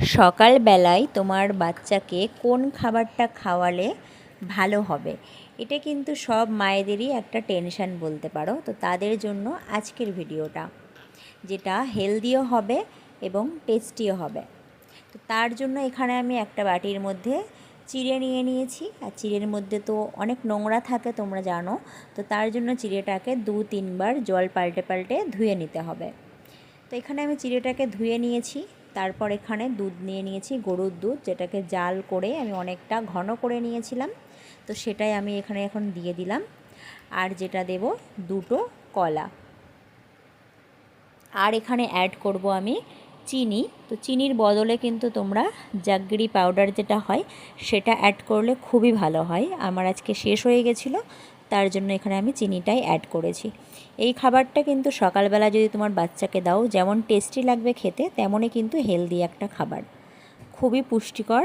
সকালবেলায় তোমার বাচ্চাকে কোন খাবারটা খাওয়ালে ভালো হবে, এটা কিন্তু সব মায়েদেরই একটা টেনশন বলতে পারো। তো তাদের জন্য আজকের ভিডিওটা, যেটা হেলদিও হবে এবং টেস্টিও হবে। তো তার জন্য এখানে আমি একটা বাটির মধ্যে চিড়ে নিয়ে নিয়েছি। আর চিড়ের মধ্যে তো অনেক নোংরা থাকে তোমরা জানো। তো তার জন্য চিড়েটাকে 2-3 বার জল পাল্টে পাল্টে ধুয়ে নিতে হবে। তো এখানে আমি চিড়েটাকে ধুয়ে নিয়েছি। তারপর এখানে দুধ নিয়ে নিয়েছি, গরুর দুধ, যেটাকে জাল করে আমি অনেকটা ঘন করে নিয়েছিলাম। তো সেটাই আমি এখানে এখন দিয়ে দিলাম। আর যেটা দেব, 2টো কলা। আর এখানে অ্যাড করব আমি চিনি। তো চিনির বদলে কিন্তু তোমরা জাগরি পাউডার যেটা হয় সেটা অ্যাড করলে খুবই ভালো হয়। আমার আজকে শেষ হয়ে গেছিলো, তার জন্য এখানে আমি চিনিটাই অ্যাড করেছি। এই খাবারটা কিন্তু সকালবেলা যদি তোমার বাচ্চাকে দাও, যেমন টেস্টি লাগবে খেতে, তেমনই কিন্তু হেলদি একটা খাবার, খুবই পুষ্টিকর